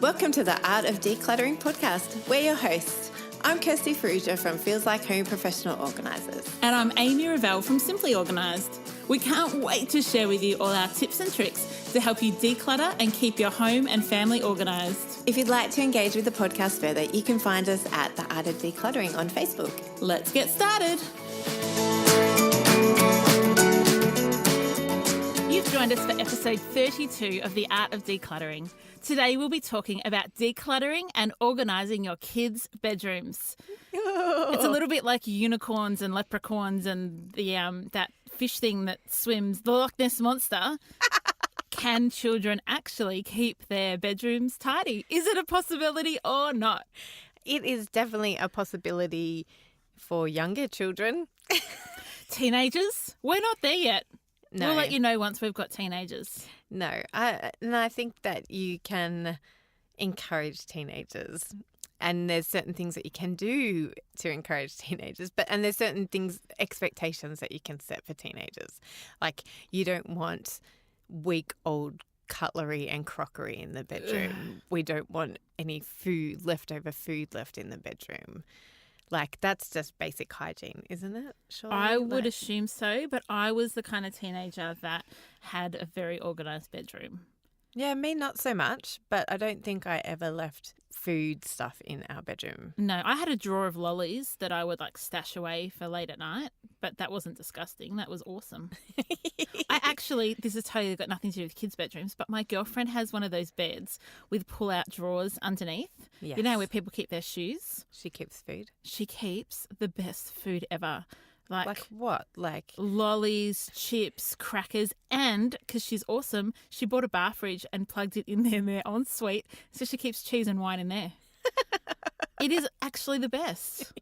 Welcome to the Art of Decluttering podcast. We're your hosts. I'm Kirsty Farrugia from Feels Like Home Professional Organisers. And I'm Amy Revell from Simply Organised. We can't wait to share with you all our tips and tricks to help you declutter and keep your home and family organised. If you'd like to engage with the podcast further, you can find us at the Art of Decluttering on Facebook. Let's get started. You've joined us for episode 32 of The Art of Decluttering. Today we'll be talking about decluttering and organising your kids' bedrooms. It's a little bit like unicorns and leprechauns and the that fish thing that swims, the Loch Ness Monster. Can children actually keep their bedrooms tidy? Is it a possibility or not? It is definitely a possibility for younger children. Teenagers? We're not there yet. No. We'll let you know once we've got teenagers. No, I think that you can encourage teenagers, and there's certain things that you can do to encourage teenagers, and there's certain things, expectations that you can set for teenagers. Like, you don't want week-old cutlery and crockery in the bedroom. We don't want any leftover food left in the bedroom. Like, that's just basic hygiene, isn't it? Surely? I would assume so, but I was the kind of teenager that had a very organised bedroom. Yeah, me not so much, but I don't think I ever left food stuff in our bedroom. No, I had a drawer of lollies that I would stash away for late at night, but that wasn't disgusting. That was awesome. This has totally got nothing to do with kids' bedrooms, but my girlfriend has one of those beds with pull-out drawers underneath. Yes. You know where people keep their shoes? She keeps food. She keeps the best food ever. Like what? Like lollies, chips, crackers, and because she's awesome, she bought a bar fridge and plugged it in their ensuite, so she keeps cheese and wine in there. It is actually the best.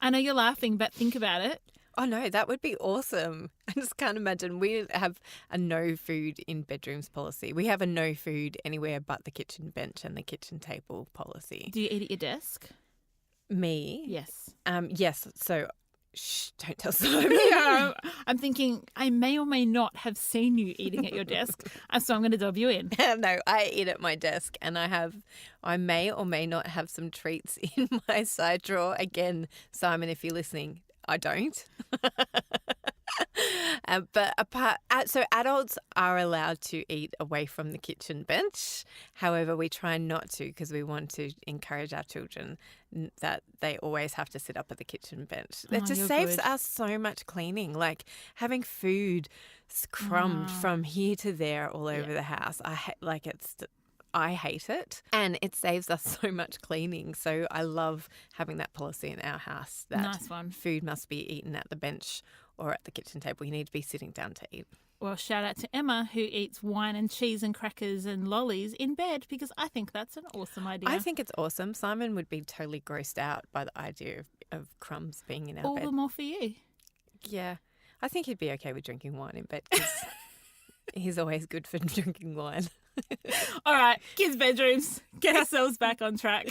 I know you're laughing, but think about it. Oh no, that would be awesome. I just can't imagine. We have a no food in bedrooms policy. We have a no food anywhere but the kitchen bench and the kitchen table policy. Do you eat at your desk? Me? Yes. Yes. So, shh, don't tell Simon. Yeah, I'm thinking I may or may not have seen you eating at your desk, so I'm going to dob you in. No, I eat at my desk, and I may or may not have some treats in my side drawer. Again, Simon, if you're listening, I don't. So adults are allowed to eat away from the kitchen bench. However, we try not to because we want to encourage our children that they always have to sit up at the kitchen bench. It just saves us so much cleaning, like having food crumbed from here to there all over the house. I hate it, and it saves us so much cleaning. So I love having that policy in our house that nice one. Food must be eaten at the bench or at the kitchen table. You need to be sitting down to eat. Well, shout out to Emma, who eats wine and cheese and crackers and lollies in bed, because I think that's an awesome idea. I think it's awesome. Simon would be totally grossed out by the idea of crumbs being in our all bed. the more for you. Yeah. I think he'd be okay with drinking wine in bed because he's always good for drinking wine. All right, kids' bedrooms. Get ourselves back on track.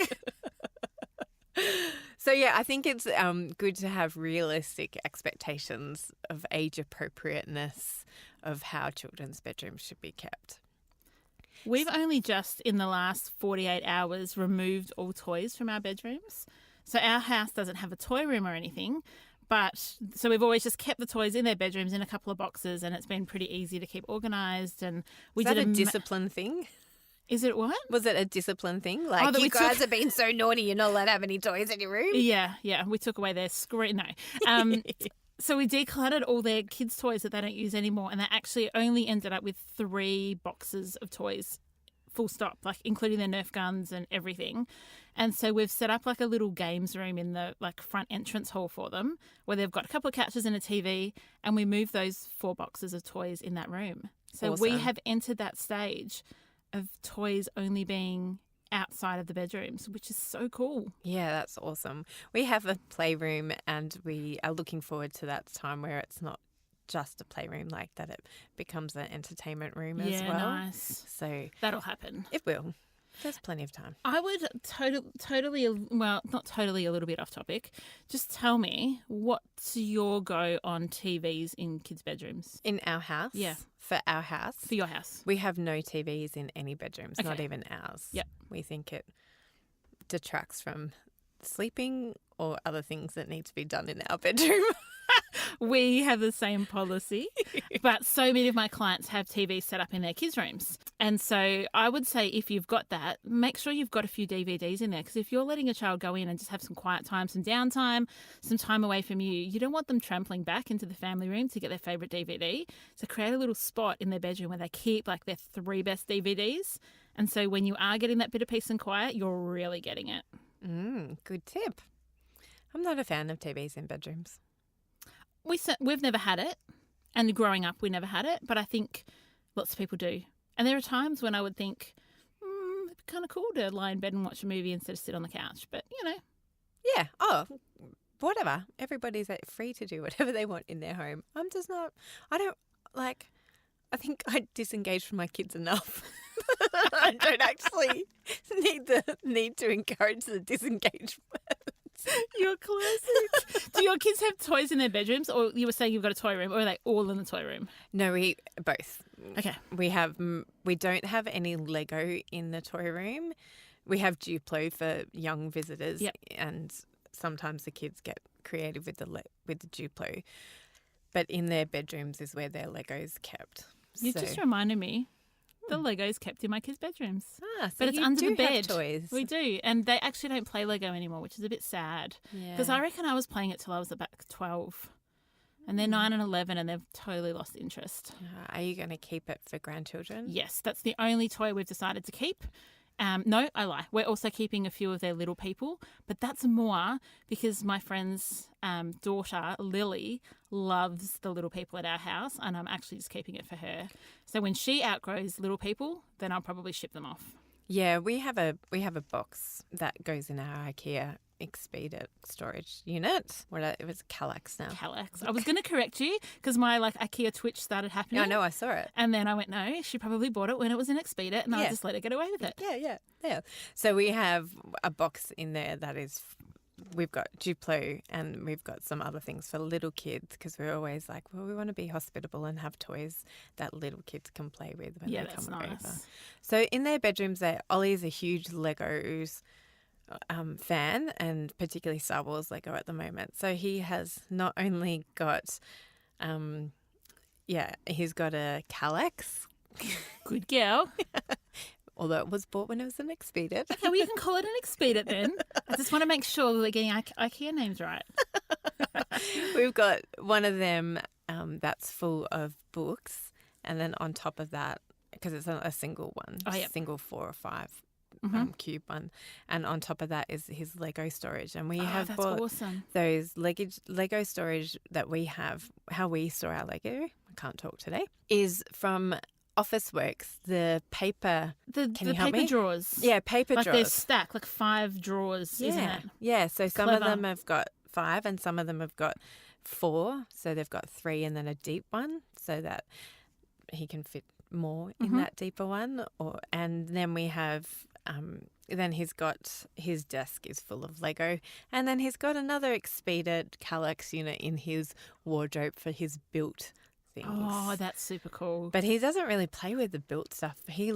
So, yeah, I think it's good to have realistic expectations of age appropriateness of how children's bedrooms should be kept. We've only just in the last 48 hours removed all toys from our bedrooms. So our house doesn't have a toy room or anything. So we've always just kept the toys in their bedrooms in a couple of boxes, and it's been pretty easy to keep organised. And Is that a discipline thing? Is it what? Was it a discipline thing? Like, you guys have been so naughty, you're not allowed to have any toys in your room? Yeah. We took away their screen. No. So we decluttered all their kids' toys that they don't use anymore, and they actually only ended up with 3 boxes of toys, full stop, including their Nerf guns and everything. And so we've set up a little games room in the front entrance hall for them, where they've got a couple of couches and a TV, and we move those 4 boxes of toys in that room. So we have entered that stage of toys only being outside of the bedrooms, which is so cool. Yeah, that's awesome. We have a playroom, and we are looking forward to that time where it's not just a playroom like that. It becomes an entertainment room as well. Yeah, nice. So that'll happen. It will. There's plenty of time. I would totally, well, not totally, a little bit off topic. Just tell me, what's your go on TVs in kids' bedrooms? In our house? Yeah. For our house? For your house. We have no TVs in any bedrooms, not even ours. Yep. We think it detracts from sleeping or other things that need to be done in our bedroom. We have the same policy, but so many of my clients have TVs set up in their kids' rooms. And so I would say if you've got that, make sure you've got a few DVDs in there, because if you're letting a child go in and just have some quiet time, some downtime, some time away from you don't want them trampling back into the family room to get their favourite DVD. So create a little spot in their bedroom where they keep like their 3 best DVDs. And so when you are getting that bit of peace and quiet, you're really getting it. Good tip. I'm not a fan of TVs in bedrooms. We've never had it, and growing up we never had it, but I think lots of people do. And there are times when I would think, it'd be kind of cool to lie in bed and watch a movie instead of sit on the couch. But, Yeah. Oh, whatever. Everybody's free to do whatever they want in their home. I'm just not. I think I disengage from my kids enough. I don't actually need to encourage the disengagement. You're classic. Do your kids have toys in their bedrooms, or you were saying you've got a toy room, or are they all in the toy room? No, we both. Okay. We don't have any Lego in the toy room. We have Duplo for young visitors, and sometimes the kids get creative with the Duplo. But in their bedrooms is where their Lego's kept. You just reminded me. The Lego's kept in my kids' bedrooms. So but it's under the bed. Toys. We do. And they actually don't play Lego anymore, which is a bit sad. Because I reckon I was playing it till I was about 12. And they're 9 and 11 and they've totally lost interest. Are you going to keep it for grandchildren? Yes, that's the only toy we've decided to keep. No, I lie. We're also keeping a few of their little people, but that's more because my friend's daughter, Lily, loves the little people at our house, and I'm actually just keeping it for her. So when she outgrows little people, then I'll probably ship them off. Yeah, we have a box that goes in our IKEA expedite storage unit. It was Kallax now. Kallax. I was going to correct you because my IKEA twitch started happening. I know, I saw it. And then I went, no, she probably bought it when it was in expedite, and I just let her get away with it. Yeah. So we have a box in there that is, we've got Duplo and we've got some other things for little kids, because we're always like, well, we want to be hospitable and have toys that little kids can play with when they come over. So in their bedrooms, Ollie's a huge Legos fan, and particularly Star Wars Lego at the moment. So he has not only got, he's got a Kallax. Good girl. Although it was bought when it was an expedite. Okay, well, you can call it an expedite then. I just want to make sure that we're getting IKEA names right. We've got one of them that's full of books, and then on top of that, because it's a single one, single 4 or 5 cube one, and on top of that is his Lego storage. And we have bought those Lego storage that we have. How we store our Lego, I can't talk today, is from Officeworks, the paper. Can you help me? Drawers. Yeah, paper drawers. Like they're stacked, like 5 drawers, isn't it? Yeah, so some of them have got 5 and some of them have got 4. So they've got 3 and then a deep one, so that he can fit more in that deeper one. And then we have, then he's got, his desk is full of Lego, and then he's got another expedite Kallax unit in his wardrobe for his built things. Oh, that's super cool. But he doesn't really play with the built stuff. He's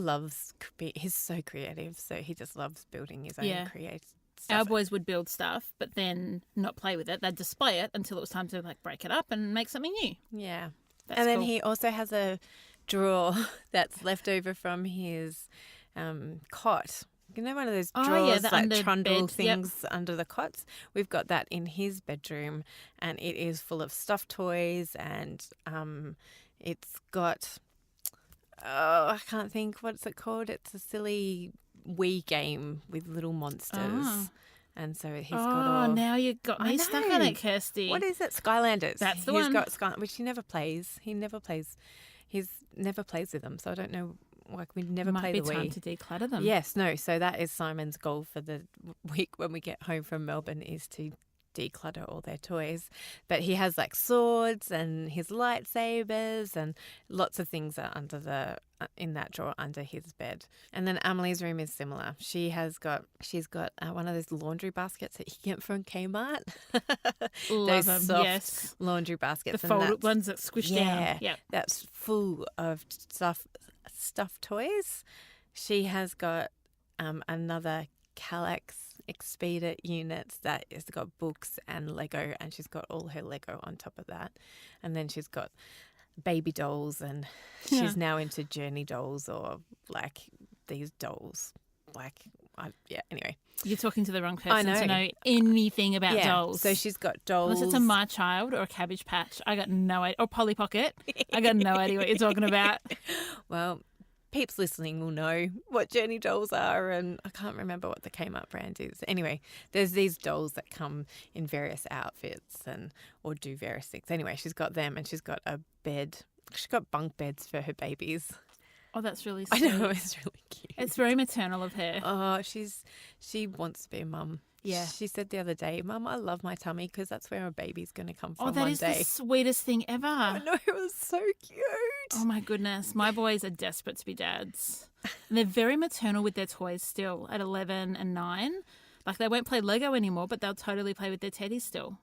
so creative, so he just loves building his own creative stuff. Our boys would build stuff, but then not play with it. They'd display it until it was time to break it up and make something new. Yeah. That's and then cool. he also has a drawer that's left over from his cot. You know, one of those drawers, like trundle things under the cots? We've got that in his bedroom, and it is full of stuffed toys, and it's got, I can't think, what's it called? It's a silly Wii game with little monsters. Oh. And so he's got all... now you got me stuck on it, Kirsty. What is it? Skylanders. That's the one. He's got which he never plays. He's never plays with them, so I don't know. We never play the Wii. Might be time to declutter them. Yes, no. So that is Simon's goal for the week when we get home from Melbourne, is to declutter all their toys. But he has like swords and his lightsabers, and lots of things are in that drawer under his bed. And then Amelie's room is similar. She's got one of those laundry baskets that you get from Kmart. Love those them. soft laundry baskets. The folded ones that squish down. Yeah, that's full of stuffed toys. She has got another Kallax Expedit units that has got books and Lego, and she's got all her Lego on top of that. And then she's got baby dolls, and she's now into Journey dolls, or like these dolls. Anyway. You're talking to the wrong I person to know anything about Yeah, dolls. so she's got dolls. Unless it's a My Child or a Cabbage Patch. I got no idea. Or Polly Pocket. I got no idea what you're talking about. Well, peeps listening will know what Journey dolls are, and I can't remember what the Kmart brand is. Anyway, there's these dolls that come in various outfits or do various things. Anyway, she's got them, and she's got a bed. She's got bunk beds for her babies. Oh, that's really sweet. I know, it's really cute. It's very maternal of her. Oh, she wants to be a mum. Yeah. She said the other day, Mum, I love my tummy because that's where a baby's going to come from Oh, that one is day. the sweetest thing ever. I know, it was so cute. Oh, my goodness. My boys are desperate to be dads. And they're very maternal with their toys still at 11 and 9. Like, they won't play Lego anymore, but they'll totally play with their teddies still.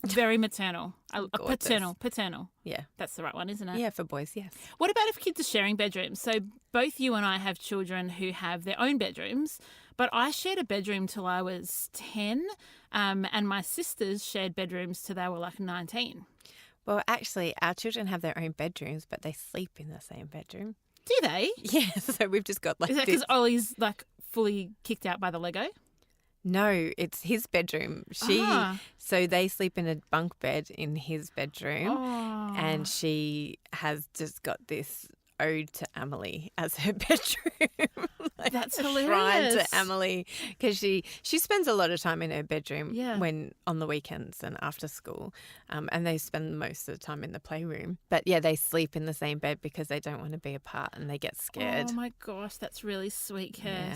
Very maternal. Paternal. Yeah. That's the right one, isn't it? Yeah, for boys, yes. What about if kids are sharing bedrooms? So both you and I have children who have their own bedrooms, but I shared a bedroom till I was 10, and my sisters shared bedrooms till they were like 19. Well, actually, our children have their own bedrooms, but they sleep in the same bedroom. Do they? Yeah, so we've just got like Is that because Ollie's like fully kicked out by the Lego? No, it's his bedroom. So they sleep in a bunk bed in his bedroom, and she has just got this ode to Emily as her bedroom. Like That's a hilarious. Shrine to Emily, because she spends a lot of time in her bedroom when on the weekends and after school, and they spend most of the time in the playroom. But yeah, they sleep in the same bed because they don't want to be apart and they get scared. Oh my gosh, that's really sweet, Kirst. Yeah.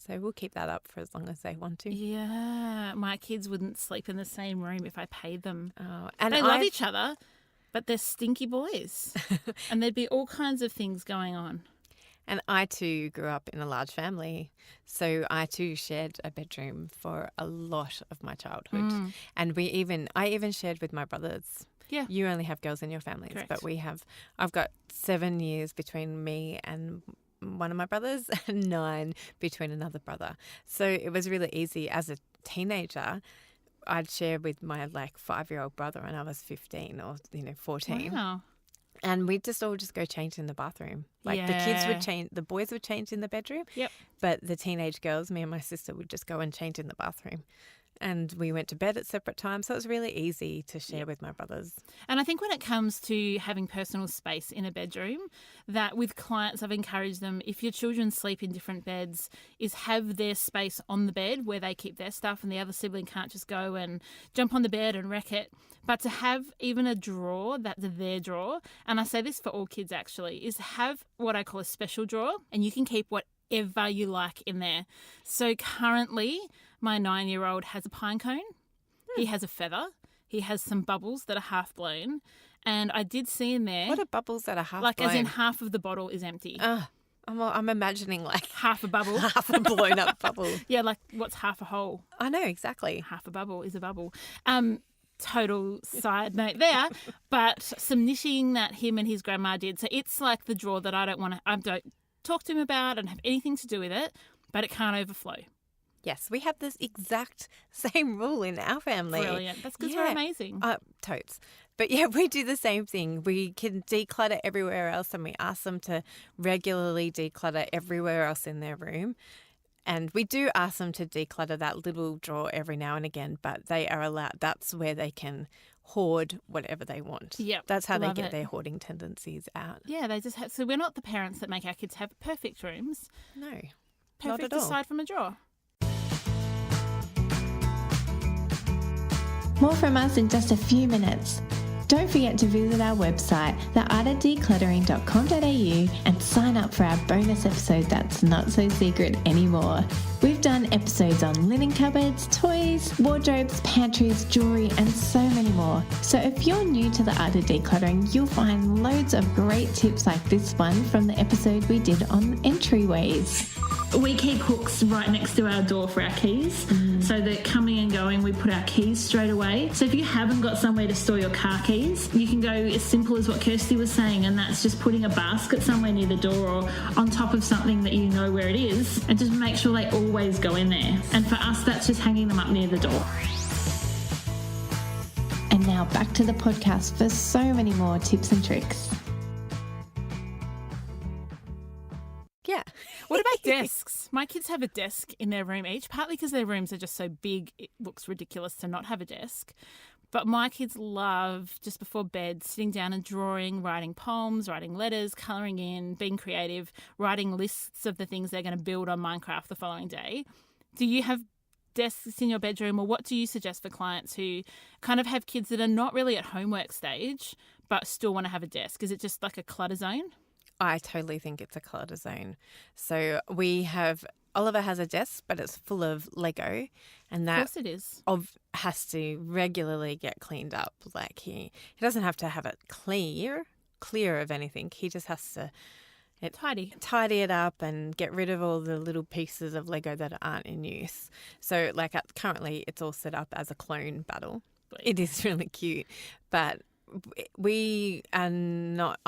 So we'll keep that up for as long as they want to. Yeah, my kids wouldn't sleep in the same room if I paid them. Oh, and they love each other, but they're stinky boys. And there'd be all kinds of things going on. And I too grew up in a large family. So I too shared a bedroom for a lot of my childhood. And I even shared with my brothers. Yeah. You only have girls in your families, Correct. but I've got 7 years between me and one of my brothers and 9 between another brother. So it was really easy as a teenager. I'd share with my 5-year-old brother when I was 15 or 14. Wow. And we'd just all go change in the bathroom. The kids would change, the boys would change in the bedroom. Yep. But the teenage girls, me and my sister, would just go and change in the bathroom. And we went to bed at separate times. So it was really easy to share with my brothers. And I think when it comes to having personal space in a bedroom, that with clients, I've encouraged them, if your children sleep in different beds, is have their space on the bed where they keep their stuff and the other sibling can't just go and jump on the bed and wreck it. But to have even a drawer that's their drawer, and I say this for all kids actually, is have what I call a special drawer, and you can keep whatever you like in there. So currently, my 9-year-old has a pine cone. He has a feather. He has some bubbles that are half blown. And I did see in there... What are bubbles that are half blown? blown? As in half of the bottle is empty. I'm imagining half a bubble. half a blown up bubble. Yeah, what's half a hole? I know, exactly. Half a bubble is a bubble. Total side note there. But some knitting that him and his grandma did. So it's like the drawer that I don't talk to him about and have anything to do with it, but it can't overflow. Yes, we have this exact same rule in our family. Brilliant. That's because we're amazing. Totes. But yeah, we do the same thing. We can declutter everywhere else, and we ask them to regularly declutter everywhere else in their room. And we do ask them to declutter that little drawer every now and again, but they are allowed. That's where they can hoard whatever they want. Yep, That's how they get their hoarding tendencies out. Yeah, they just have. So we're not the parents that make our kids have perfect rooms. No, perfect not at all. aside from a drawer. More from us in just a few minutes. Don't forget to visit our website, theartofdecluttering.com.au, and sign up for our bonus episode that's not so secret anymore. We've done episodes on linen cupboards, toys, wardrobes, pantries, jewellery, and so many more. So if you're new to the art of decluttering, you'll find loads of great tips like this one from the episode we did on entryways. We keep hooks right next to our door for our keys, so that coming and going, we put our keys straight away. So if you haven't got somewhere to store your car keys, you can go as simple as what Kirsty was saying, and that's just putting a basket somewhere near the door or on top of something that you know where it is, and just make sure they always go in there. And for us, that's just hanging them up near the door. And now back to the podcast for so many more tips and tricks. Yeah. What about desks? My kids have a desk in their room each, partly because their rooms are just so big, it looks ridiculous to not have a desk. But my kids love, just before bed, sitting down and drawing, writing poems, writing letters, colouring in, being creative, writing lists of the things they're going to build on Minecraft the following day. Do you have desks in your bedroom, or what do you suggest for clients who kind of have kids that are not really at homework stage but still want to have a desk? Is it just like a clutter zone? I totally think it's a clutter zone. So Oliver has a desk, but it's full of Lego, and that Of course it is. has to regularly get cleaned up. Like he doesn't have to have it clear of anything. He just has to tidy it up and get rid of all the little pieces of Lego that aren't in use. So currently it's all set up as a clone battle. It is really cute, but I am not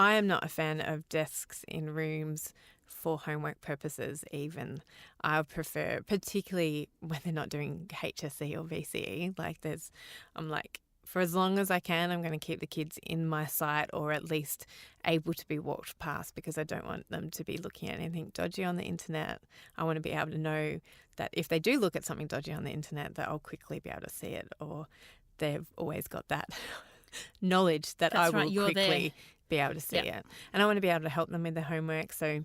a fan of desks in rooms for homework purposes even. I prefer, particularly when they're not doing HSC or VCE, for as long as I can, I'm going to keep the kids in my sight, or at least able to be walked past, because I don't want them to be looking at anything dodgy on the internet. I want to be able to know that if they do look at something dodgy on the internet, that I'll quickly be able to see it, or they've always got that knowledge that I will quickly be able to see it. And I want to be able to help them with their homework. So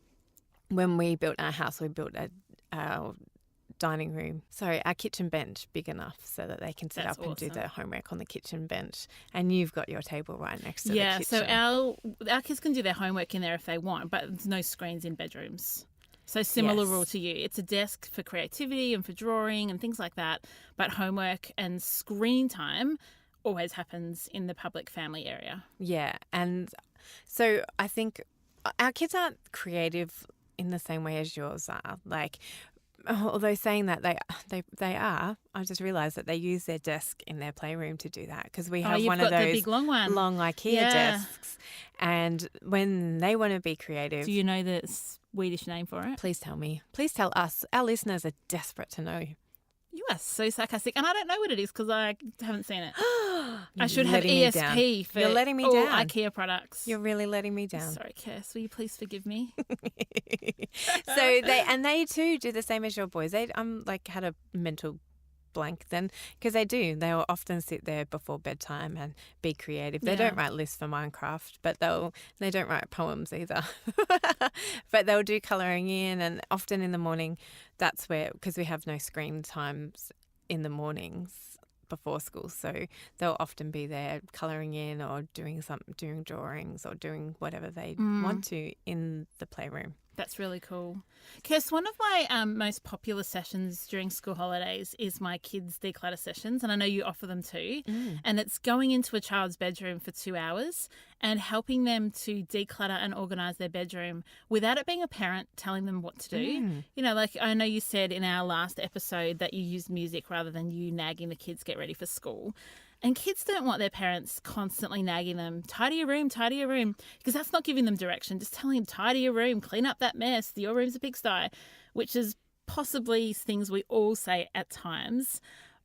when we built our house, we built our dining room, our kitchen bench big enough so that they can sit up and do their homework on the kitchen bench. And you've got your table right next to the kitchen. So our kids can do their homework in there if they want, but there's no screens in bedrooms. So similar rule to you. It's a desk for creativity and for drawing and things like that, but homework and screen time always happens in the public family area. Yeah. And so I think our kids aren't creative in the same way as yours are. Although saying that they are, I just realised that they use their desk in their playroom to do that, because we have one of those the big long one, long IKEA desks. And when they want to be creative, do you know the Swedish name for it? Please tell me. Please tell us. Our listeners are desperate to know. You are so sarcastic, and I don't know what it is because I haven't seen it. I should have ESP for You're letting me all down. IKEA products. You're really letting me down. Sorry, Kirst, will you please forgive me? So they too do the same as your boys. They had a mental blank then, because they'll often sit there before bedtime and be creative. They don't write lists for Minecraft, but they don't write poems either. But they'll do colouring in, and often in the morning, that's where, because we have no screen times in the mornings before school, so they'll often be there colouring in or doing drawings or doing whatever they want to in the playroom. That's really cool. Kirst, one of my most popular sessions during school holidays is my kids' declutter sessions, and I know you offer them too. And it's going into a child's bedroom for 2 hours and helping them to declutter and organise their bedroom without it being a parent telling them what to do. You know, I know you said in our last episode that you use music rather than you nagging the kids get ready for school. And kids don't want their parents constantly nagging them, tidy your room, because that's not giving them direction. Just telling them, tidy your room, clean up that mess, your room's a pigsty, which is possibly things we all say at times.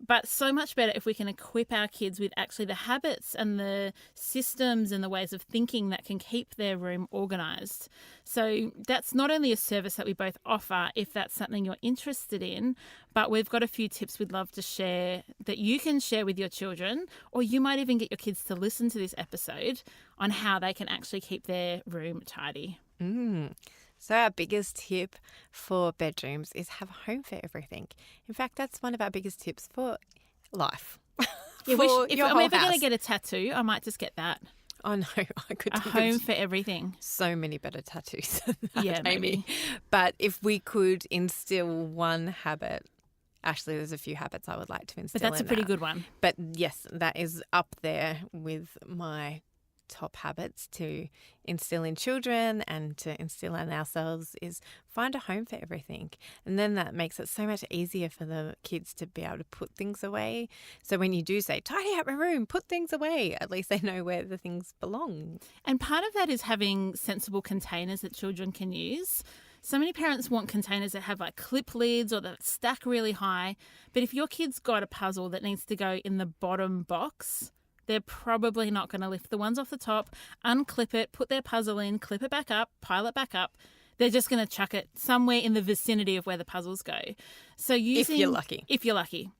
But so much better if we can equip our kids with actually the habits and the systems and the ways of thinking that can keep their room organised. So that's not only a service that we both offer if that's something you're interested in, but we've got a few tips we'd love to share that you can share with your children, or you might even get your kids to listen to this episode on how they can actually keep their room tidy. So our biggest tip for bedrooms is have a home for everything. In fact, that's one of our biggest tips for life. If I'm ever going to get a tattoo, I might just get that. Oh, no, I could a home for everything. So many better tattoos than that, yeah, Amy. But if we could instill one habit, actually, there's a few habits I would like to instill. But that's a pretty good one. But yes, that is up there with my top habits to instill in children and to instill in ourselves is find a home for everything. And then that makes it so much easier for the kids to be able to put things away. So when you do say, tidy up my room, put things away, at least they know where the things belong. And part of that is having sensible containers that children can use. So many parents want containers that have like clip lids or that stack really high. But if your kid's got a puzzle that needs to go in the bottom box, they're probably not going to lift the ones off the top, unclip it, put their puzzle in, clip it back up, pile it back up. They're just going to chuck it somewhere in the vicinity of where the puzzles go. So using, if you're lucky. If you're lucky.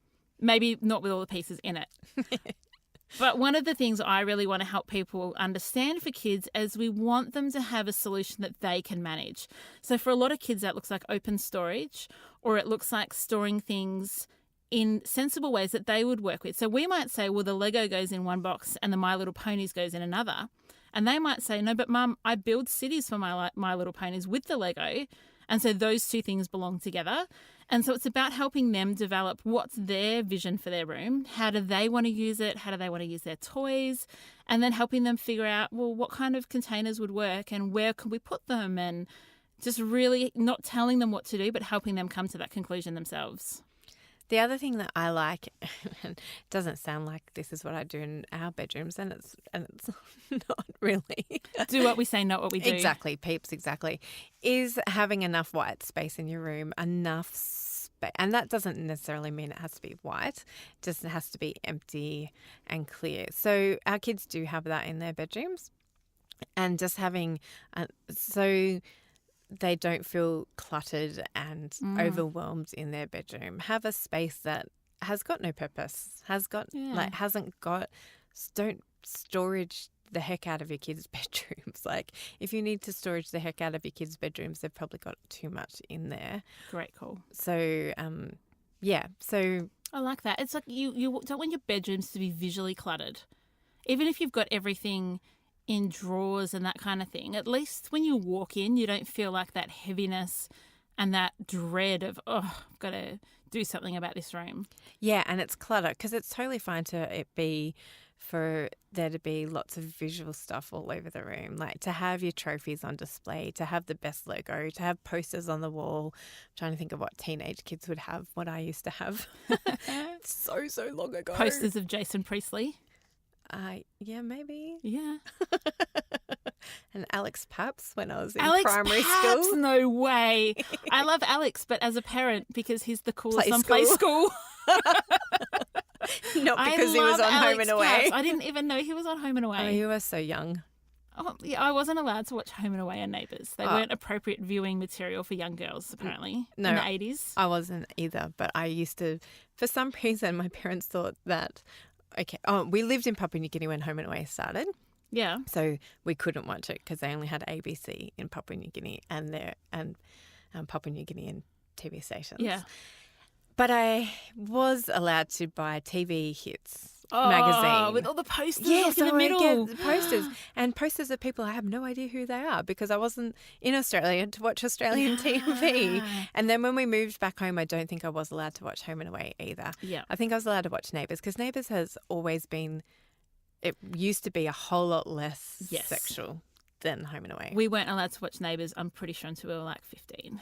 Maybe not with all the pieces in it. But one of the things I really want to help people understand for kids is we want them to have a solution that they can manage. So for a lot of kids, that looks like open storage, or it looks like storing things in sensible ways that they would work with. So we might say, well, the Lego goes in one box and the My Little Ponies goes in another. And they might say, no, but Mum, I build cities for my Little Ponies with the Lego. And so those two things belong together. And so it's about helping them develop what's their vision for their room. How do they want to use it? How do they want to use their toys? And then helping them figure out, well, what kind of containers would work and where can we put them? And just really not telling them what to do, but helping them come to that conclusion themselves. The other thing that I like, and it doesn't sound like this is what I do in our bedrooms, and it's not really. Do what we say, not what we do. Exactly, peeps, exactly. Is having enough white space in your room, enough space. And that doesn't necessarily mean it has to be white. It just has to be empty and clear. So our kids do have that in their bedrooms. And just having, so they don't feel cluttered and overwhelmed in their bedroom. Have a space that has got no purpose, don't storage the heck out of your kids' bedrooms. Like if you need to storage the heck out of your kids' bedrooms, they've probably got too much in there. Great call. So, so I like that. It's like you don't want your bedrooms to be visually cluttered. Even if you've got everything in drawers and that kind of thing, at least when you walk in, you don't feel like that heaviness and that dread of, oh, I've got to do something about this room. Yeah, and it's clutter because it's totally fine for there to be lots of visual stuff all over the room, like to have your trophies on display, to have the best Lego, to have posters on the wall. I'm trying to think of what teenage kids would have, what I used to have so long ago. Posters of Jason Priestley. Yeah, maybe. Yeah. And Alex Paps when I was in Alex primary Paps? school. No way. I love Alex, but as a parent, because he's the coolest on Play Play School. Not because he was on Home and Away. Paps. I didn't even know he was on Home and Away. Oh, you were so young. Oh, yeah, I wasn't allowed to watch Home and Away and Neighbours. They weren't appropriate viewing material for young girls, apparently, in the 80s. I wasn't either, but I used to, for some reason, my parents thought that, we lived in Papua New Guinea when Home and Away started. Yeah. So we couldn't watch it because they only had ABC in Papua New Guinea and Papua New Guinean TV stations. Yeah. But I was allowed to buy TV Hits magazine. With all the posters in in the middle. Get the posters. And posters of people I have no idea who they are because I wasn't in Australia to watch Australian TV. And then when we moved back home, I don't think I was allowed to watch Home and Away either. Yeah. I think I was allowed to watch Neighbours because Neighbours has always been, it used to be a whole lot less sexual than Home and Away. We weren't allowed to watch Neighbours, I'm pretty sure, until we were like 15.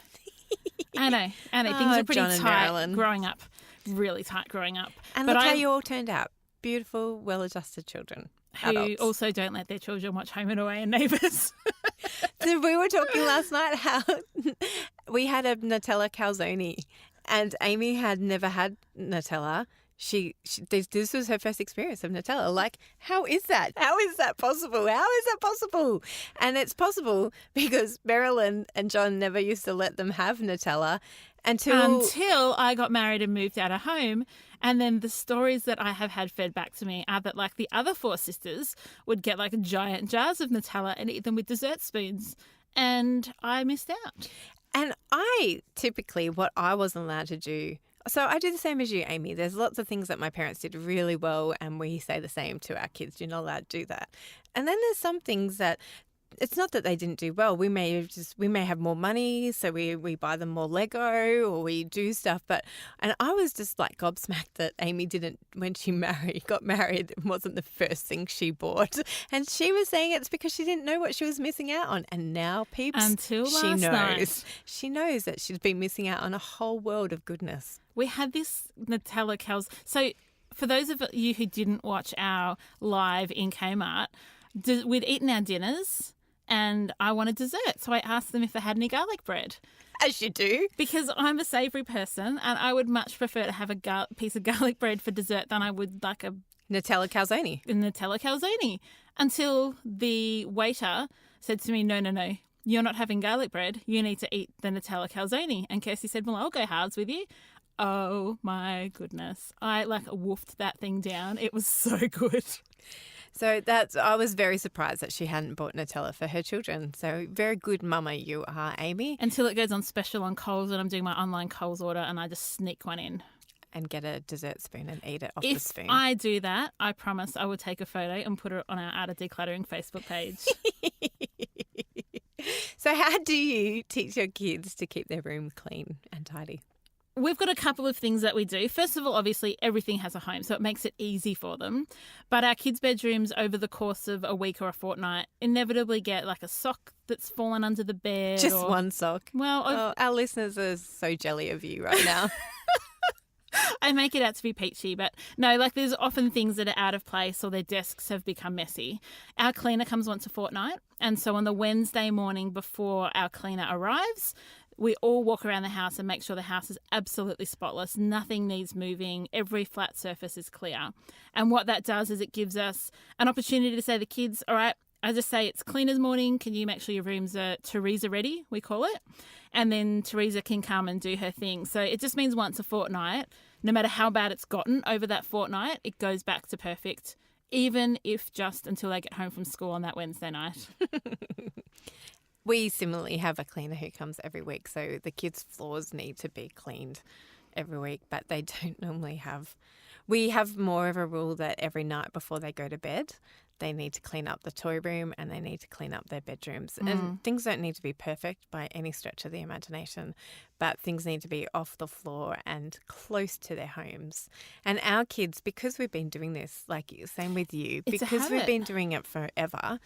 I know. Things are pretty tight growing up. Really tight growing up. And look how you all turned out. Beautiful, well-adjusted children. Who adults. Also don't let their children watch Home and Away and Neighbours. So we were talking last night how we had a Nutella calzone and Amy had never had Nutella. This was her first experience of Nutella. Like, how is that? How is that possible? How is that possible? And it's possible because Marilyn and John never used to let them have Nutella until I got married and moved out of home. And then the stories that I have had fed back to me are that like the other four sisters would get like giant jars of Nutella and eat them with dessert spoons. And I missed out. And what I wasn't allowed to do. So I do the same as you, Amy. There's lots of things that my parents did really well and we say the same to our kids. You're not allowed to do that. And then there's some things that it's not that they didn't do well. We may have more money, so we buy them more Lego or we do stuff. And I was just like gobsmacked that Amy didn't, when she got married, it wasn't the first thing she bought. And she was saying it's because she didn't know what she was missing out on. And now, peeps, Until she last knows. night. She knows that she's been missing out on a whole world of goodness. We had this Nutella cows. So for those of you who didn't watch our live in Kmart, we'd eaten our dinners and I wanted dessert. So I asked them if they had any garlic bread. As you do. Because I'm a savoury person and I would much prefer to have a piece of garlic bread for dessert than I would like a Nutella calzone. Nutella calzone. Until the waiter said to me, no, you're not having garlic bread. You need to eat the Nutella calzone. And Kirsty said, well, I'll go halves with you. Oh, my goodness. I woofed that thing down. It was so good. So I was very surprised that she hadn't bought Nutella for her children. So very good mama you are, Amy. Until it goes on special on Coles and I'm doing my online Coles order and I just sneak one in. And get a dessert spoon and eat it off the spoon. If I do that, I promise I will take a photo and put it on our Art of Decluttering Facebook page. So how do you teach your kids to keep their room clean and tidy? We've got a couple of things that we do. First of all, obviously, everything has a home, so it makes it easy for them. But our kids' bedrooms, over the course of a week or a fortnight, inevitably get like a sock that's fallen under the bed. Just one sock. Well, our listeners are so jelly of you right now. I make it out to be peachy, but no, there's often things that are out of place or their desks have become messy. Our cleaner comes once a fortnight, and so on the Wednesday morning before our cleaner arrives, we all walk around the house and make sure the house is absolutely spotless. Nothing needs moving. Every flat surface is clear. And what that does is it gives us an opportunity to say to the kids, all right, I just say it's cleaner's morning. Can you make sure your rooms are Teresa ready, we call it? And then Teresa can come and do her thing. So it just means once a fortnight, no matter how bad it's gotten over that fortnight, it goes back to perfect, even if just until they get home from school on that Wednesday night. We similarly have a cleaner who comes every week, so the kids' floors need to be cleaned every week, but they don't normally have. We have more of a rule that every night before they go to bed, they need to clean up the toy room and they need to clean up their bedrooms. And things don't need to be perfect by any stretch of the imagination, but things need to be off the floor and close to their homes. And our kids, because we've been doing this, same with you, It's a because we've habit. been doing it forever,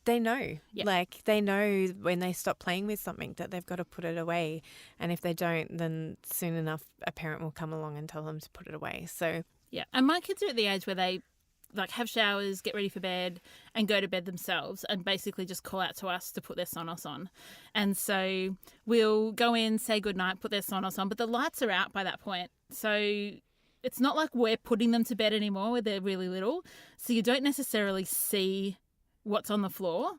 they know. Yep. They know when they stop playing with something that they've got to put it away. And if they don't, then soon enough a parent will come along and tell them to put it away. So Yeah, and my kids are at the age where they have showers, get ready for bed, and go to bed themselves, and basically just call out to us to put their Sonos on. And so we'll go in, say goodnight, put their Sonos on, but the lights are out by that point. So it's not like we're putting them to bed anymore where they're really little. So you don't necessarily see what's on the floor.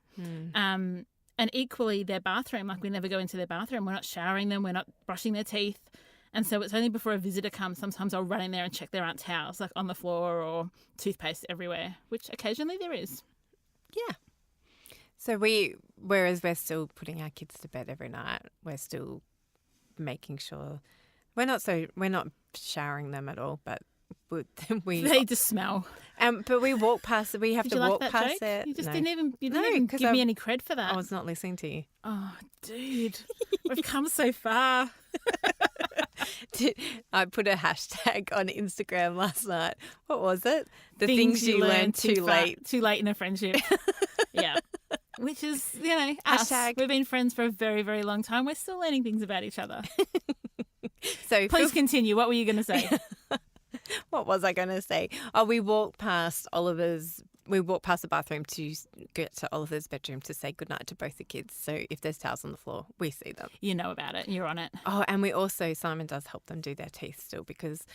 And equally their bathroom, we never go into their bathroom. We're not showering them. We're not brushing their teeth. And so it's only before a visitor comes, sometimes I'll run in there and check their aunt's towels, on the floor or toothpaste everywhere, which occasionally there is. yeah. So whereas we're still putting our kids to bed every night, we're still making sure we're not showering them at all, but They just smell. But we walk past. We have Did to you like walk that past joke? it. You just No. didn't even No, 'cause give me any cred for that. I was not listening to you. Oh, dude, we've come so far. I put a hashtag on Instagram last night. What was it? The things you learn too late. Too late in a friendship. Yeah. Which is, us. Hashtag. We've been friends for a very, very long time. We're still learning things about each other. So Please continue. What were you going to say? what was I going to say? Oh, we walked past the bathroom to get to Oliver's bedroom to say goodnight to both the kids. So if there's towels on the floor, we see them. You know about it. You're on it. Oh, and Simon does help them do their teeth still because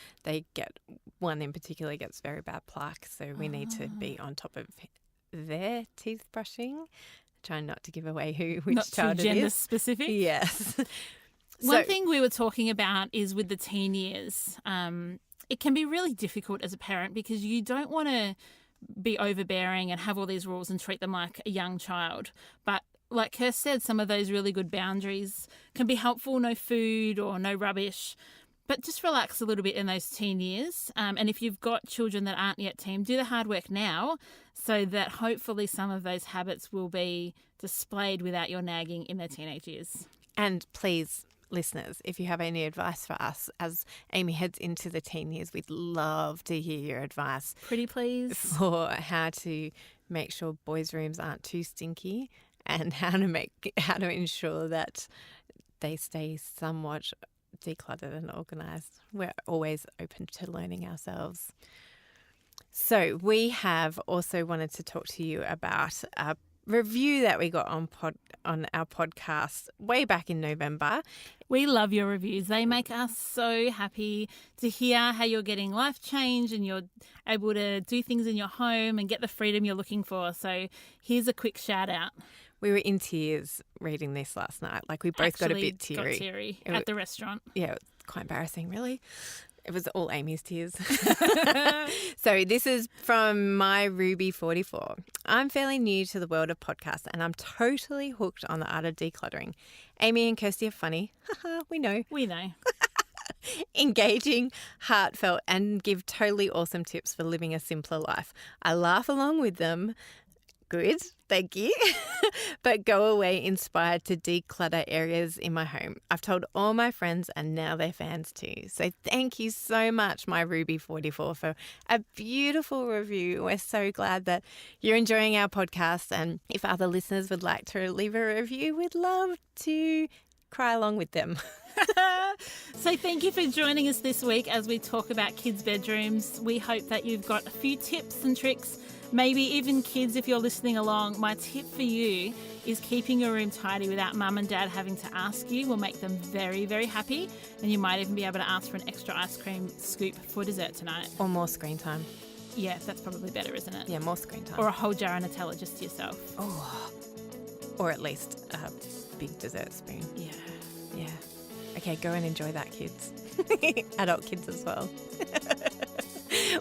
one in particular gets very bad plaque. So we need to be on top of their teeth brushing. Trying not to give away which Not child too it gender is. specific. Yes. One thing we were talking about is with the teen years, it can be really difficult as a parent because you don't want to be overbearing and have all these rules and treat them like a young child. But like Kirst said, some of those really good boundaries can be helpful. No food or no rubbish. But just relax a little bit in those teen years. And if you've got children that aren't yet teen, do the hard work now so that hopefully some of those habits will be displayed without your nagging in their teenage years. And please, listeners, if you have any advice for us as Amy heads into the teen years, we'd love to hear your advice. Pretty please. For how to make sure boys' rooms aren't too stinky and how to ensure that they stay somewhat decluttered and organised. We're always open to learning ourselves. So we have also wanted to talk to you about a review that we got on our podcast way back in November. We love your reviews. They make us so happy to hear how you're getting life change and you're able to do things in your home and get the freedom you're looking for. So here's a quick shout out. We were in tears reading this last night. Like, we both got a bit teary. Got teary at the restaurant. Yeah, it was quite embarrassing, really. It was all Amy's tears. So this is from my Ruby44. I'm fairly new to the world of podcasts and I'm totally hooked on the art of decluttering. Amy and Kirsty are funny. We know. We know. Engaging, heartfelt, and give totally awesome tips for living a simpler life. I laugh along with them. Good, thank you. But go away inspired to declutter areas in my home. I've told all my friends and now they're fans too. So thank you so much, my Ruby44, for a beautiful review. We're so glad that you're enjoying our podcast. And if other listeners would like to leave a review, we'd love to cry along with them. So thank you for joining us this week as we talk about kids' bedrooms. We hope that you've got a few tips and tricks. Maybe even kids, if you're listening along, my tip for you is keeping your room tidy without mum and dad having to ask you will make them very, very happy. And you might even be able to ask for an extra ice cream scoop for dessert tonight. Or more screen time. Yeah, that's probably better, isn't it? Yeah, more screen time. Or a whole jar of Nutella just to yourself. Oh, or at least a big dessert spoon. Yeah. Yeah. Okay, go and enjoy that, kids. Adult kids as well.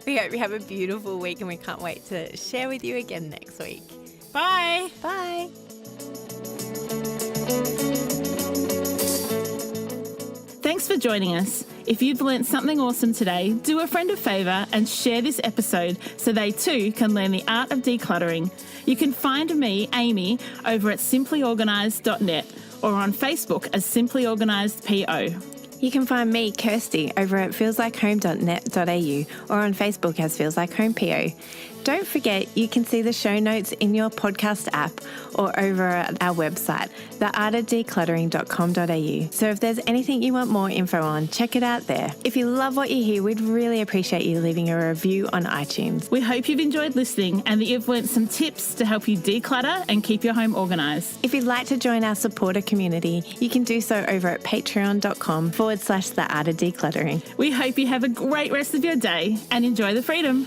We hope you have a beautiful week and we can't wait to share with you again next week. Bye. Bye. Thanks for joining us. If you've learnt something awesome today, do a friend a favour and share this episode so they too can learn the art of decluttering. You can find me, Amy, over at simplyorganised.net or on Facebook as Simply Organised PO. You can find me, Kirsty, over at feelslikehome.net.au or on Facebook as Feels Like Home PO. Don't forget, you can see the show notes in your podcast app or over at our website, theartofdecluttering.com.au. So if there's anything you want more info on, check it out there. If you love what you hear, we'd really appreciate you leaving a review on iTunes. We hope you've enjoyed listening and that you've learnt some tips to help you declutter and keep your home organised. If you'd like to join our supporter community, you can do so over at patreon.com/theartofdecluttering. We hope you have a great rest of your day and enjoy the freedom.